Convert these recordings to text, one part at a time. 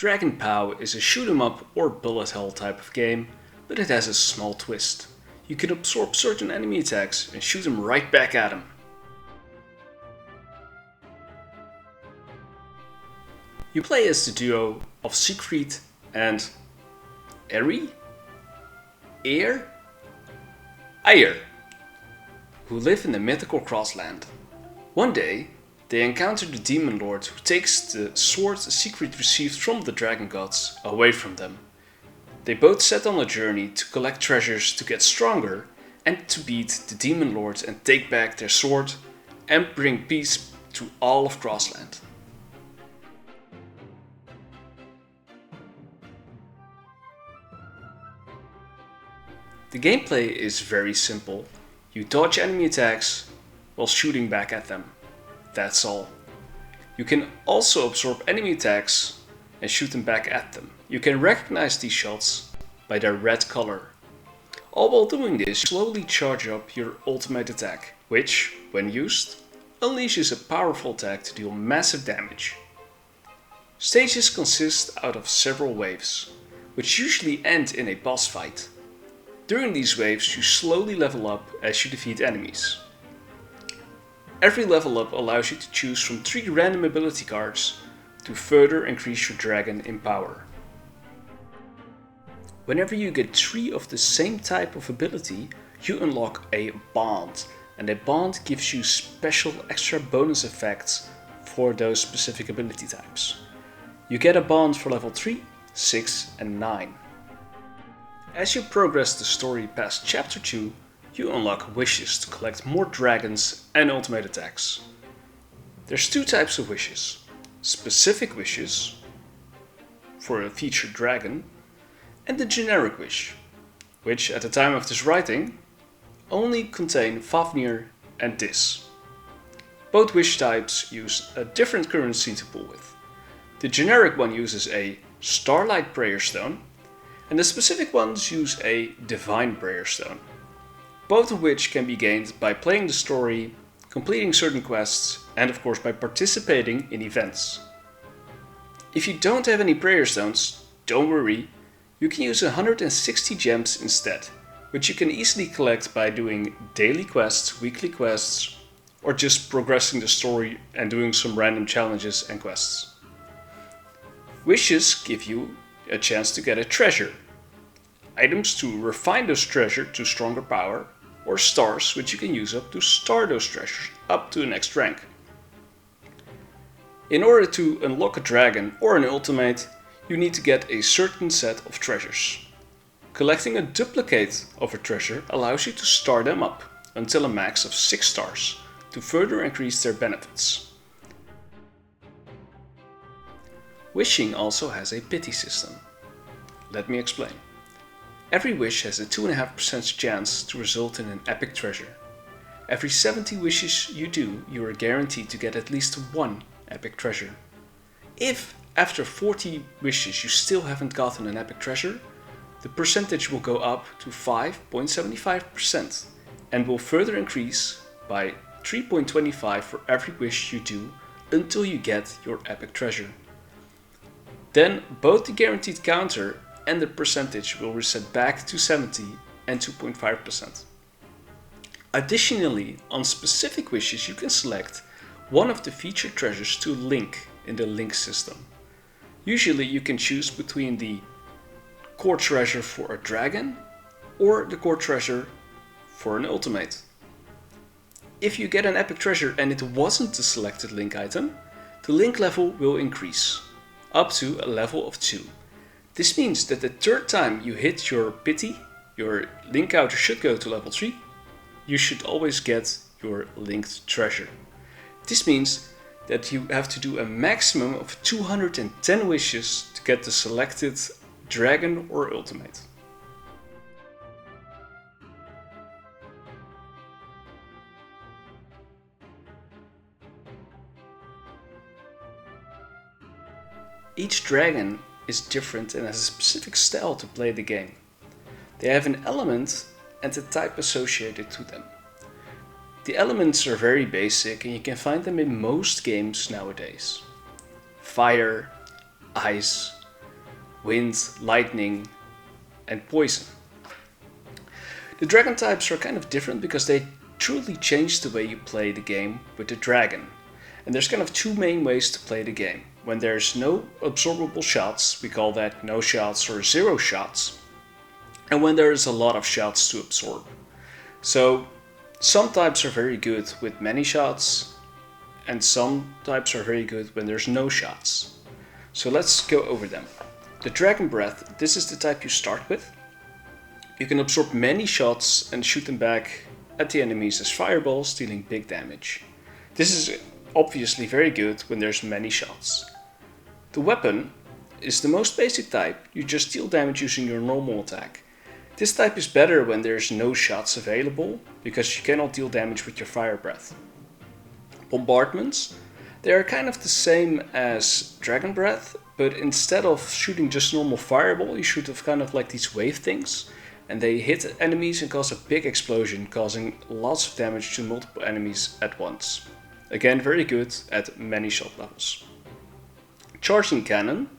Dragon POW is a shoot 'em up or bullet hell type of game, but it has a small twist. You can absorb certain enemy attacks and shoot them right back at them. You play as the duo of Siegfried and Eri? Eir? Eir, who live in the mythical Crossland. One day, they encounter the demon lord who takes the sword Siegfried received from the dragon gods away from them. They both set on a journey to collect treasures to get stronger and to beat the demon lord and take back their sword and bring peace to all of Crossland. The gameplay is very simple. You dodge enemy attacks while shooting back at them. That's all. You can also absorb enemy attacks and shoot them back at them. You can recognize these shots by their red color. All while doing this, you slowly charge up your ultimate attack, which, when used, unleashes a powerful attack to deal massive damage. Stages consist out of several waves, which usually end in a boss fight. During these waves, you slowly level up as you defeat enemies. Every level up allows you to choose from 3 random ability cards to further increase your dragon in power. Whenever you get 3 of the same type of ability, you unlock a bond, and a bond gives you special extra bonus effects for those specific ability types. You get a bond for level 3, 6 and 9. As you progress the story past chapter 2, you unlock wishes to collect more dragons and ultimate attacks. There's 2 types of wishes. Specific wishes for a featured dragon and the generic wish, which at the time of this writing only contain Fafnir and Dis. Both wish types use a different currency to pull with. The generic one uses a Starlight Prayer Stone, and the specific ones use a Divine Prayer Stone, both of which can be gained by playing the story, completing certain quests, and of course by participating in events. If you don't have any prayer stones, don't worry, you can use 160 gems instead, which you can easily collect by doing daily quests, weekly quests, or just progressing the story and doing some random challenges and quests. Wishes give you a chance to get a treasure, items to refine those treasure to stronger power, or stars which you can use up to star those treasures up to the next rank. In order to unlock a dragon or an ultimate, you need to get a certain set of treasures. Collecting a duplicate of a treasure allows you to star them up until a max of 6 stars to further increase their benefits. Wishing also has a pity system. Let me explain. Every wish has a 2.5% chance to result in an epic treasure. Every 70 wishes you do, you are guaranteed to get at least 1 epic treasure. If after 40 wishes you still haven't gotten an epic treasure, the percentage will go up to 5.75% and will further increase by 3.25 for every wish you do until you get your epic treasure. Then both the guaranteed counter and the percentage will reset back to 70 and 2.5%. Additionally, on specific wishes you can select one of the featured treasures to link in the link system. Usually you can choose between the core treasure for a dragon or the core treasure for an ultimate. If you get an epic treasure and it wasn't the selected link item, the link level will increase up to a level of 2. This means that the 3rd time you hit your pity, your link counter should go to level 3. You should always get your linked treasure. This means that you have to do a maximum of 210 wishes to get the selected dragon or ultimate. Each dragon is different and has a specific style to play the game. They have an element and a type associated to them. The elements are very basic and you can find them in most games nowadays. Fire, ice, wind, lightning, and poison. The dragon types are kind of different because they truly change the way you play the game with the dragon. And there's kind of two main ways to play the game. When there's no absorbable shots, we call that no shots or zero shots. And when there is a lot of shots to absorb. So some types are very good with many shots, and some types are very good when there's no shots. So let's go over them. The Dragon Breath, this is the type you start with. You can absorb many shots and shoot them back at the enemies as fireballs, dealing big damage. This is obviously very good when there's many shots. The weapon is the most basic type, you just deal damage using your normal attack. This type is better when there's no shots available, because you cannot deal damage with your fire breath. Bombardments, they are kind of the same as Dragon Breath, but instead of shooting just normal fireball, you shoot kind of like these wave things, and they hit enemies and cause a big explosion, causing lots of damage to multiple enemies at once. Again, very good at many shot levels. Charging Cannon,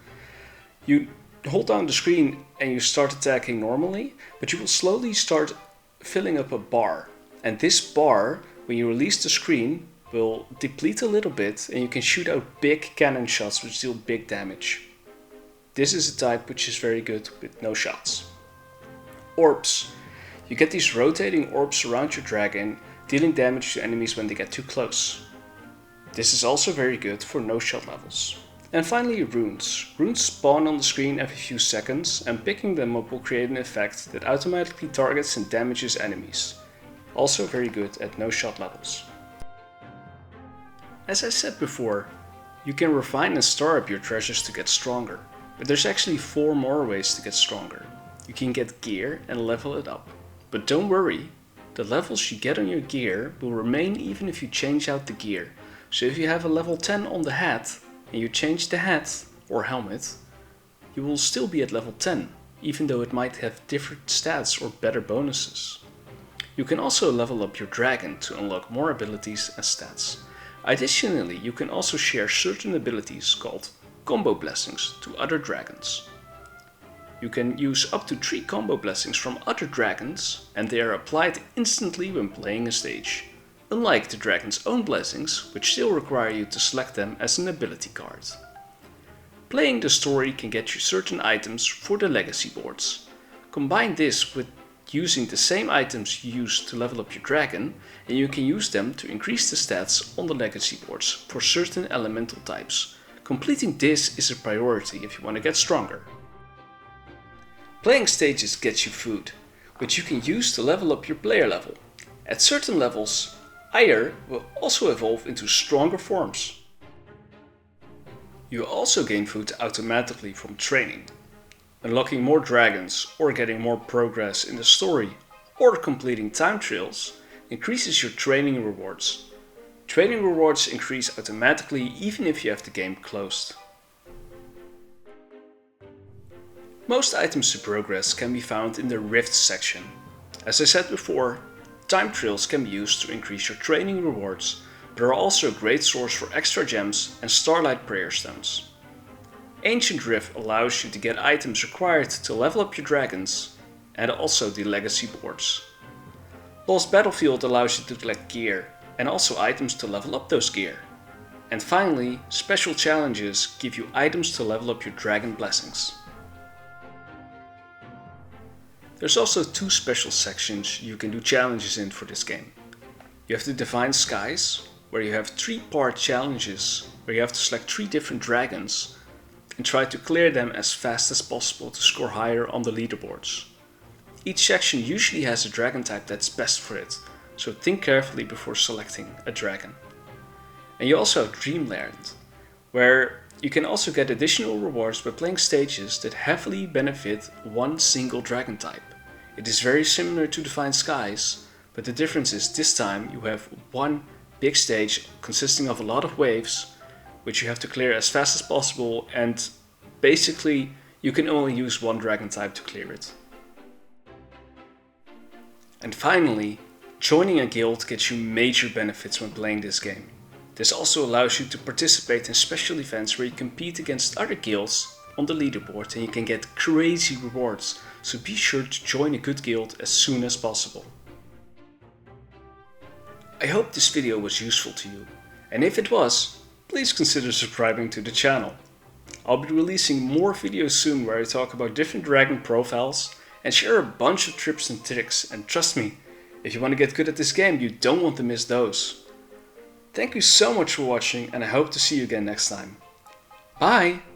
you hold down the screen and you start attacking normally, but you will slowly start filling up a bar. And this bar, when you release the screen, will deplete a little bit and you can shoot out big cannon shots which deal big damage. This is a type which is very good with no shots. Orbs. You get these rotating orbs around your dragon, dealing damage to enemies when they get too close. This is also very good for no shot levels. And finally, runes. Runes spawn on the screen every few seconds, and picking them up will create an effect that automatically targets and damages enemies. Also very good at no shot levels. As I said before, you can refine and star up your treasures to get stronger, but there's actually 4 more ways to get stronger. You can get gear and level it up. But don't worry, the levels you get on your gear will remain even if you change out the gear. So if you have a level 10 on the hat, and you change the hat or helmet, you will still be at level 10, even though it might have different stats or better bonuses. You can also level up your dragon to unlock more abilities and stats. Additionally, you can also share certain abilities called combo blessings to other dragons. You can use up to 3 combo blessings from other dragons, and they are applied instantly when playing a stage. Unlike the dragon's own blessings, which still require you to select them as an ability card. Playing the story can get you certain items for the legacy boards. Combine this with using the same items you use to level up your dragon, and you can use them to increase the stats on the legacy boards for certain elemental types. Completing this is a priority if you want to get stronger. Playing stages gets you food, which you can use to level up your player level. At certain levels, Ire will also evolve into stronger forms. You also gain food automatically from training. Unlocking more dragons or getting more progress in the story or completing time trials increases your training rewards. Training rewards increase automatically even if you have the game closed. Most items to progress can be found in the Rifts section. As I said before, time trials can be used to increase your training rewards, but are also a great source for extra gems and Starlight Prayer Stones. Ancient Rift allows you to get items required to level up your dragons, and also the legacy boards. Lost Battlefield allows you to collect gear, and also items to level up those gear. And finally, special challenges give you items to level up your dragon blessings. There's also 2 special sections you can do challenges in for this game. You have the Divine Skies, where you have 3-part challenges where you have to select 3 different dragons and try to clear them as fast as possible to score higher on the leaderboards. Each section usually has a dragon type that's best for it, so think carefully before selecting a dragon. And you also have Dreamland, where you can also get additional rewards by playing stages that heavily benefit one single dragon type. It is very similar to Divine Skies, but the difference is this time you have one big stage consisting of a lot of waves, which you have to clear as fast as possible, and basically you can only use one dragon type to clear it. And finally, joining a guild gets you major benefits when playing this game. This also allows you to participate in special events where you compete against other guilds on the leaderboard and you can get crazy rewards, so be sure to join a good guild as soon as possible. I hope this video was useful to you, and if it was, please consider subscribing to the channel. I'll be releasing more videos soon where I talk about different dragon profiles and share a bunch of tips and tricks, and trust me, if you want to get good at this game, you don't want to miss those. Thank you so much for watching, and I hope to see you again next time. Bye!